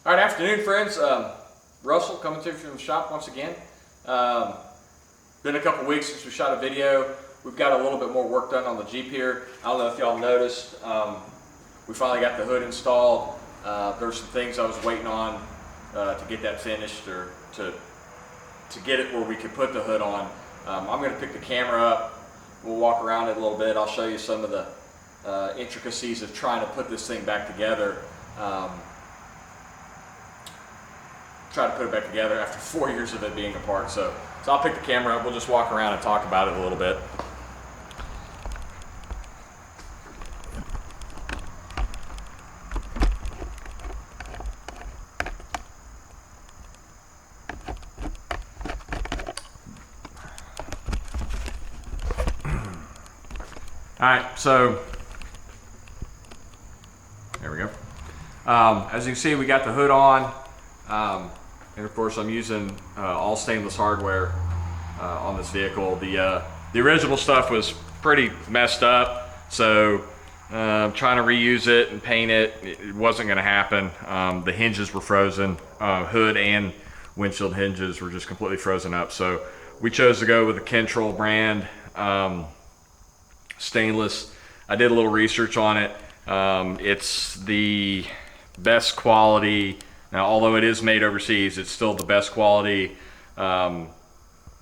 All right, afternoon, friends. Russell coming to you from the shop once again. Been a couple weeks since we shot a video. We've got a little bit more work done on the Jeep here. I don't know if y'all noticed. We finally got the hood installed. There's some things I was waiting on to get that finished, or to get it where we could put the hood on. I'm going to pick the camera up. We'll walk around it a little bit. I'll show you some of the intricacies of trying to put this thing back together. Try to put it back together after 4 years of it being apart. So I'll pick the camera up. We'll just walk around and talk about it a little bit. All right, so there we go. As you can see, we got the hood on. And of course, I'm using all stainless hardware on this vehicle. The original stuff was pretty messed up, so trying to reuse it and paint it, it wasn't going to happen. The hinges were frozen. Hood and windshield hinges were just completely frozen up. So we chose to go with the Kentrol brand stainless. I did a little research on it. It's the best quality. Now, although it is made overseas, it's still the best quality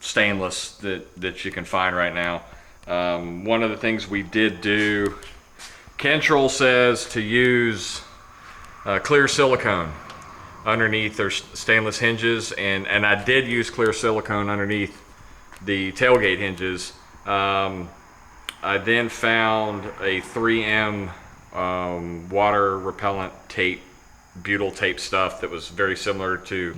stainless that you can find right now. One of the things we did do, Kentrol says to use clear silicone underneath their stainless hinges, and I did use clear silicone underneath the tailgate hinges. I then found a 3M water repellent tape, butyl tape stuff that was very similar to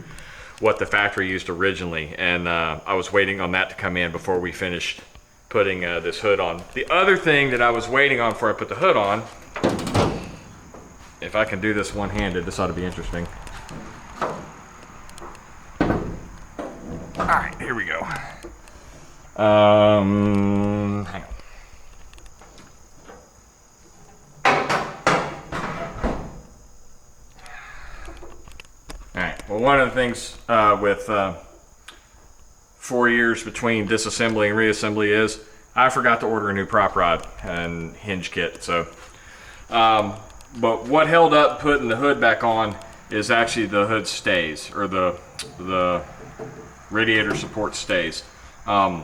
what the factory used originally, and I was waiting on that to come in before we finished putting this hood on. The other thing that I was waiting on before I put the hood on, if I can do this one-handed, this ought to be interesting. All right, here we go. Hang on. Well, one of the things with 4 years between disassembly and reassembly is I forgot to order a new prop rod and hinge kit. So, but what held up putting the hood back on is actually the hood stays, or the radiator support stays. You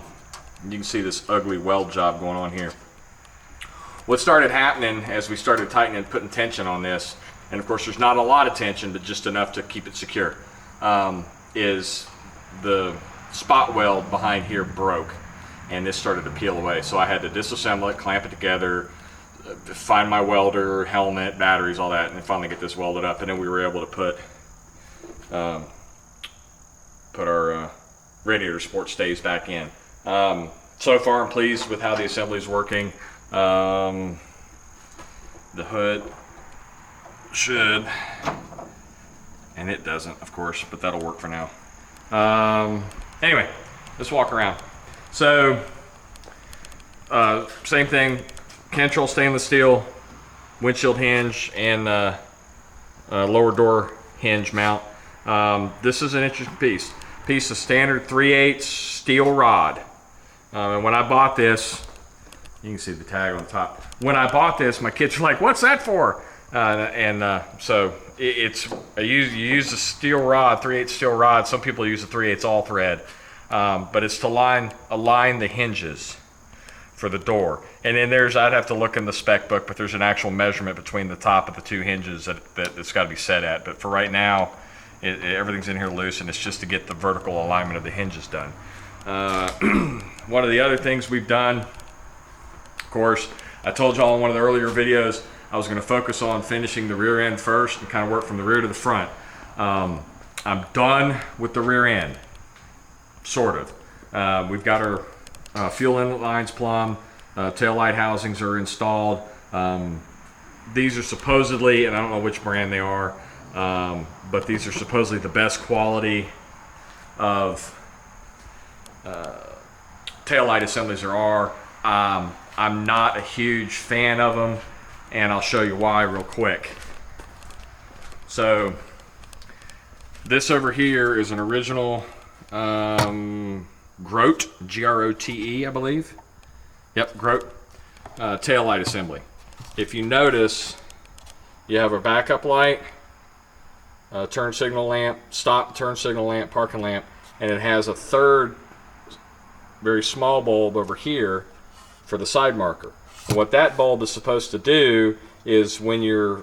can see this ugly weld job going on here. What started happening as we started tightening and putting tension on this, and of course there's not a lot of tension, but just enough to keep it secure, is the spot weld behind here broke, and this started to peel away. So I had to disassemble it, clamp it together, find my welder, helmet, batteries, all that, and then finally get this welded up. And then we were able to put our radiator support stays back in. So far I'm pleased with how the assembly is working. The hood should, and it doesn't, of course, but that'll work for now. Anyway, let's walk around. So same thing, Kentrol stainless steel windshield hinge and lower door hinge mount. This is an interesting piece of standard 3/8 steel rod. And when I bought this, you can see the tag on the top. When I bought this, my kids were like, "What's that for?" So you use a steel rod, 3/8 steel rod. Some people use a 3/8 all thread, but it's to align the hinges for the door. And then I'd have to look in the spec book, but there's an actual measurement between the top of the two hinges that it's got to be set at. But for right now, everything's in here loose, and it's just to get the vertical alignment of the hinges done. One of the other things we've done, of course, I told y'all in one of the earlier videos, I was going to focus on finishing the rear end first and kind of work from the rear to the front. I'm done with the rear end, sort of. We've got our fuel inlet lines plumb, tail light housings are installed. These are supposedly, and I don't know which brand they are, but these are supposedly the best quality of tail light assemblies there are. I'm not a huge fan of them, and I'll show you why real quick. So This over here is an original Grote, G-R-O-T-E, I believe. Yep, Grote tail light assembly. If you notice, you have a backup light, a turn signal lamp, stop, turn signal lamp, parking lamp, and it has a third very small bulb over here for the side marker. And what that bulb is supposed to do is when you're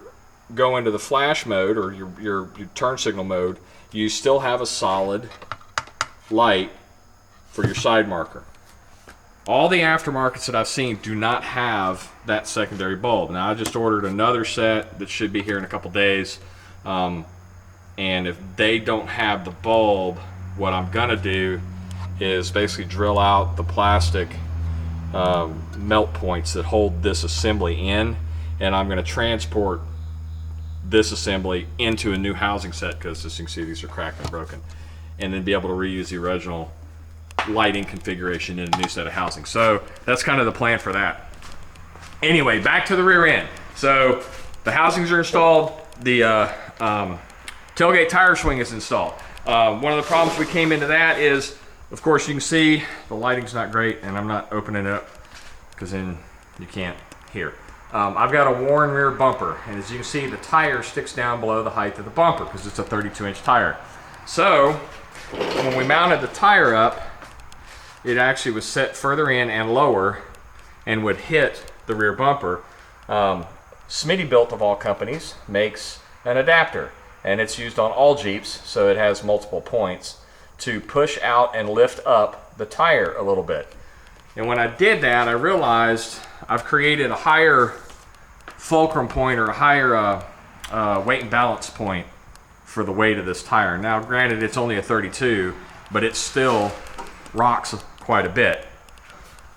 going to the flash mode or your turn signal mode, you still have a solid light for your side marker. All the aftermarkets that I've seen do not have that secondary bulb. Now I just ordered another set that should be here in a couple days, and if they don't have the bulb, what I'm gonna do is basically drill out the plastic melt points that hold this assembly in, and I'm gonna transport this assembly into a new housing set, because as you can see, these are cracked and broken, and then be able to reuse the original lighting configuration in a new set of housing. So that's kind of the plan for that. Anyway, back to the rear end. So the housings are installed, the tailgate tire swing is installed. One of the problems we came into that is, of course, you can see the lighting's not great, and I'm not opening it up because then you can't hear. I've got a worn rear bumper, and as you can see, the tire sticks down below the height of the bumper because it's a 32-inch tire. So when we mounted the tire up, it actually was set further in and lower and would hit the rear bumper. Smittybilt, of all companies, makes an adapter, and it's used on all Jeeps, so it has multiple points to push out and lift up the tire a little bit. And when I did that, I realized I've created a higher fulcrum point, or a higher weight and balance point for the weight of this tire. Now granted, it's only a 32, but it still rocks quite a bit.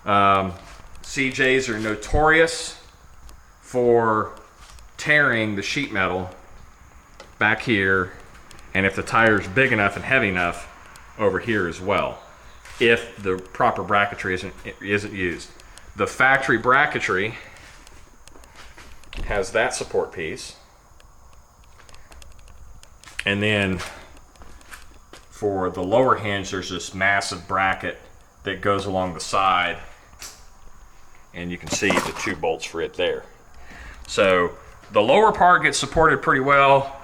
CJs are notorious for tearing the sheet metal back here, and if the tire is big enough and heavy enough, over here as well, if the proper bracketry isn't used. The factory bracketry has that support piece, and then for the lower hinge, there's this massive bracket that goes along the side, and you can see the two bolts for it there. So the lower part gets supported pretty well.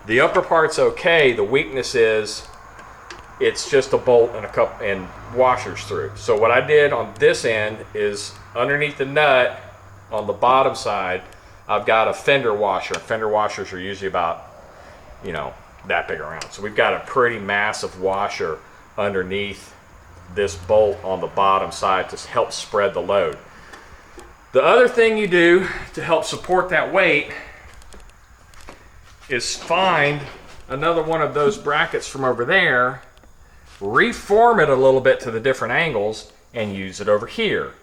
The upper part's okay. The weakness is it's just a bolt and a cup and washers through. So what I did on this end is underneath the nut on the bottom side, I've got a fender washer. Fender washers are usually about, you know, that big around. So we've got a pretty massive washer underneath this bolt on the bottom side to help spread the load. The other thing you do to help support that weight is find another one of those brackets from over there, reform it a little bit to the different angles, and use it over here.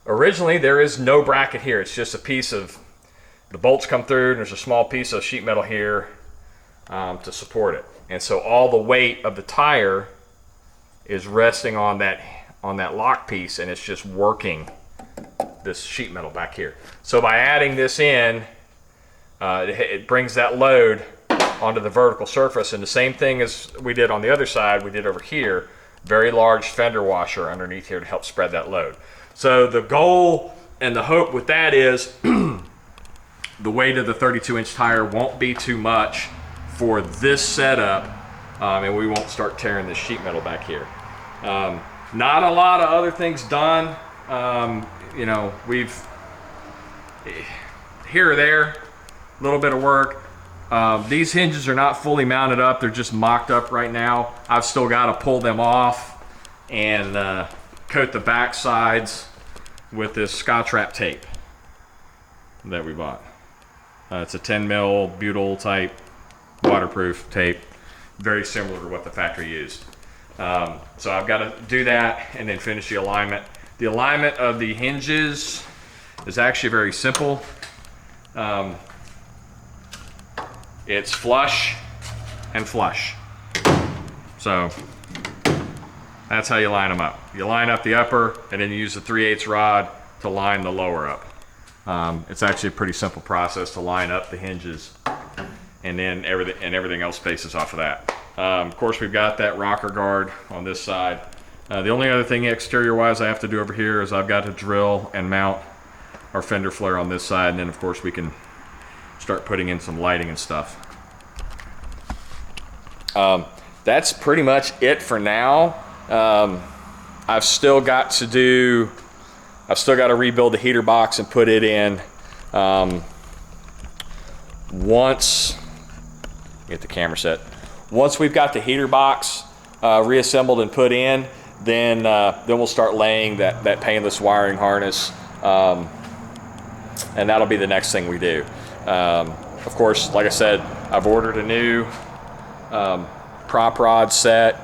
Originally, there is no bracket here. It's just a piece of, the bolts come through, and there's a small piece of sheet metal here to support it. And so all the weight of the tire is resting on that lock piece, and it's just working this sheet metal back here. So by adding this in, it brings that load onto the vertical surface, and the same thing as we did on the other side, we did over here. Very large fender washer underneath here to help spread that load. So the goal and the hope with that is the weight of the 32-inch tire won't be too much for this setup, and we won't start tearing this sheet metal back here. Not a lot of other things done. You know, we've here or there, a little bit of work. These hinges are not fully mounted up. They're just mocked up right now. I've still got to pull them off and coat the back sides with this Scotch wrap tape that we bought. It's a 10 mil butyl type waterproof tape, very similar to what the factory used. So I've got to do that and then finish the alignment. The alignment of the hinges is actually very simple. It's flush and flush. So that's how you line them up. You line up the upper, and then you use the 3/8 rod to line the lower up. It's actually a pretty simple process to line up the hinges and then everything else faces off of that. Of course, we've got that rocker guard on this side. The only other thing exterior-wise I have to do over here is I've got to drill and mount our fender flare on this side, and then of course we can start putting in some lighting and stuff. That's pretty much it for now. I've still got to rebuild the heater box and put it in. Once, get the camera set. Once we've got the heater box reassembled and put in, then we'll start laying that painless wiring harness, and that'll be the next thing we do. Of course, like I said, I've ordered a new prop rod set.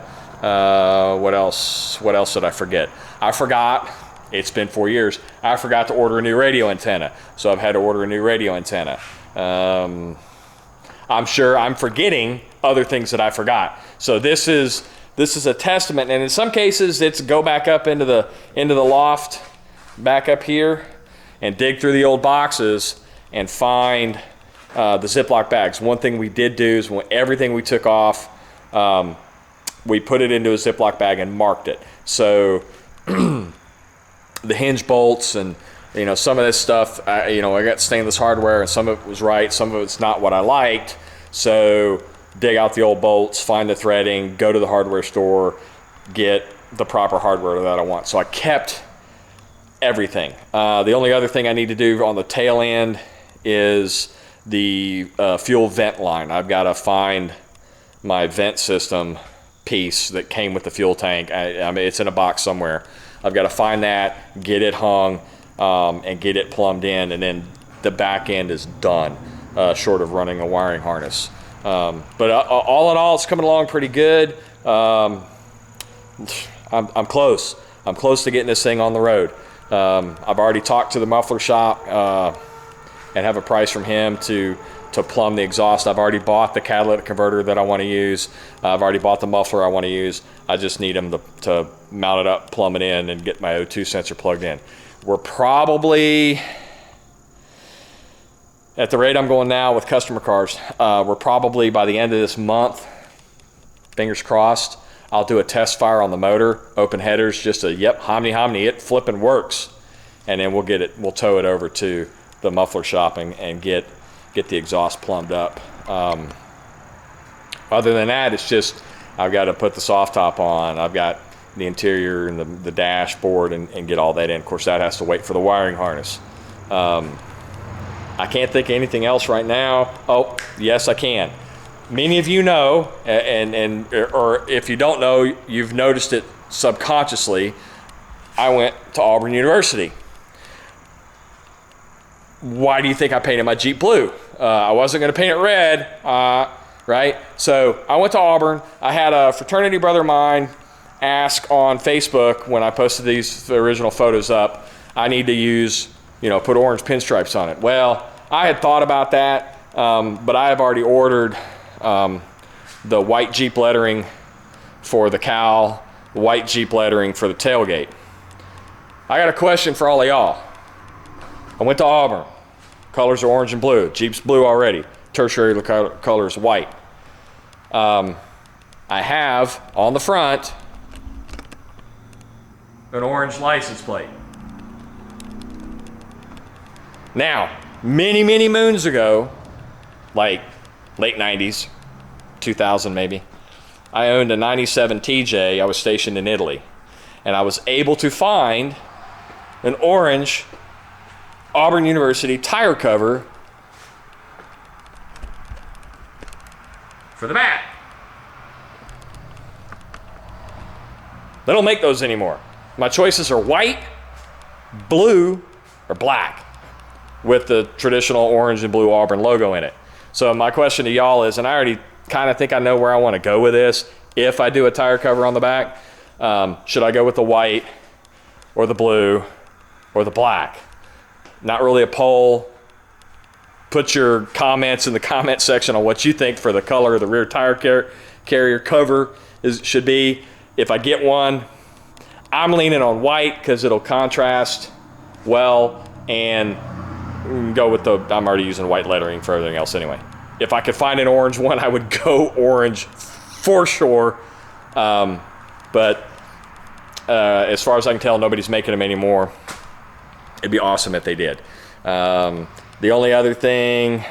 What else did I forget? I forgot, it's been 4 years, I forgot to order a new radio antenna, so I've had to order a new radio antenna. I'm sure I'm forgetting other things that I forgot. So this is a testament, and in some cases it's go back up into the loft back up here and dig through the old boxes and find the Ziploc bags. One thing we did do is when everything we took off, we put it into a Ziploc bag and marked it. So the hinge bolts and some of this stuff, I got stainless hardware, and some of it was right, some of it's not what I liked. So dig out the old bolts, find the threading, go to the hardware store, get the proper hardware that I want. So I kept everything. The only other thing I need to do on the tail end is the fuel vent line. I've got to find my vent system piece that came with the fuel tank. I mean, it's in a box somewhere. I've got to find that, get it hung, and get it plumbed in, and then the back end is done, short of running a wiring harness. But all in all, it's coming along pretty good. I'm close. I'm close to getting this thing on the road. I've already talked to the muffler shop and have a price from him to plumb the exhaust. I've already bought the catalytic converter that I want to use. I've already bought the muffler I want to use. I just need him to mount it up, plumb it in, and get my O2 sensor plugged in. We're probably, at the rate I'm going now with customer cars, we're probably by the end of this month, fingers crossed, I'll do a test fire on the motor, open headers, just a yep, hominy, it flipping works. And then we'll tow it over to the muffler shop and get the exhaust plumbed up. Other than that, it's just, I've got to put the soft top on. I've got the interior and the dashboard and get all that in. Of course, that has to wait for the wiring harness. I can't think of anything else right now. Oh, yes, I can. Many of you know, or if you don't know, you've noticed it subconsciously. I went to Auburn University. Why do you think I painted my Jeep blue? I wasn't going to paint it red, right? So I went to Auburn. I had a fraternity brother of mine ask on Facebook when I posted the original photos up, I need to use, put orange pinstripes on it. Well, I had thought about that, but I have already ordered the white Jeep lettering for the cowl, white Jeep lettering for the tailgate. I got a question for all of y'all. I went to Auburn. Colors are orange and blue. Jeep's blue already. Tertiary color is white. I have on the front an orange license plate. Now, many, many moons ago, like late 90s, 2000 maybe, I owned a 97 TJ. I was stationed in Italy, and I was able to find an orange Auburn University tire cover for the back. They don't make those anymore. My choices are white, blue, or black with the traditional orange and blue Auburn logo in it. So my question to y'all is, and I already kind of think I know where I want to go with this, if I do a tire cover on the back, should I go with the white or the blue or the black? Not really a poll. Put your comments in the comment section on what you think for the color of the rear tire carrier cover should be. If I get one, I'm leaning on white because it'll contrast well, and go with I'm already using white lettering for everything else anyway. if I could find an orange one, I would go orange for sure. But as far as I can tell, nobody's making them anymore. It'd be awesome if they did. The only other thing,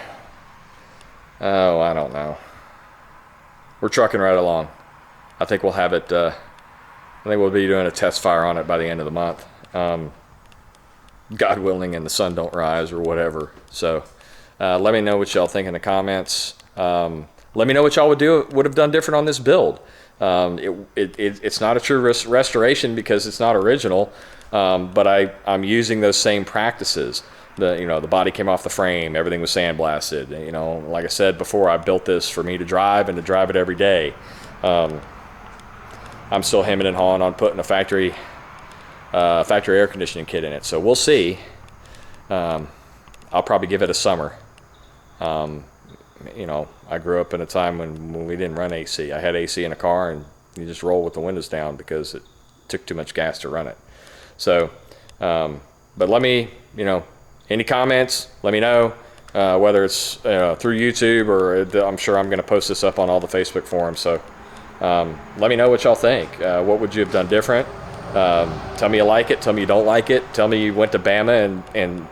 oh, I don't know. We're trucking right along. I think we'll have it, I think we'll be doing a test fire on it by the end of the month. God willing, and the sun don't rise or whatever. So let me know what y'all think in the comments. Let me know what y'all would have done different on this build. It's not a true restoration because it's not original, but I'm using those same practices. The body came off the frame, everything was sandblasted. Like I said before, I built this for me to drive and to drive it every day. I'm still hemming and hawing on putting a factory air conditioning kit in it, so we'll see. I'll probably give it a summer. I grew up in a time when we didn't run AC. I had AC in a car, and you just roll with the windows down because it took too much gas to run it. So, but let me, any comments, let me know, whether it's through YouTube or I'm sure I'm going to post this up on all the Facebook forums. So let me know what y'all think. What would you have done different? Tell me you like it. Tell me you don't like it. Tell me you went to Bama and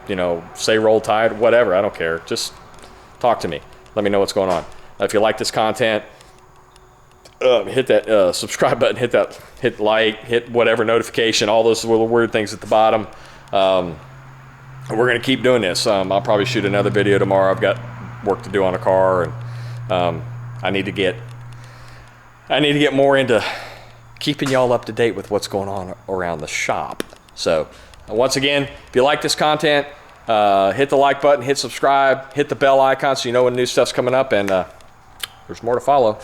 say Roll Tide, whatever. I don't care. Just talk to me. Let me know what's going on. If you like this content, hit that subscribe button, hit like, hit whatever notification, all those little weird things at the bottom. We're going to keep doing this. I'll probably shoot another video tomorrow. I've got work to do on a car, and I need to get more into keeping y'all up to date with what's going on around the shop. So once again, if you like this content, hit the like button, hit subscribe, hit the bell icon so you know when new stuff's coming up, and there's more to follow.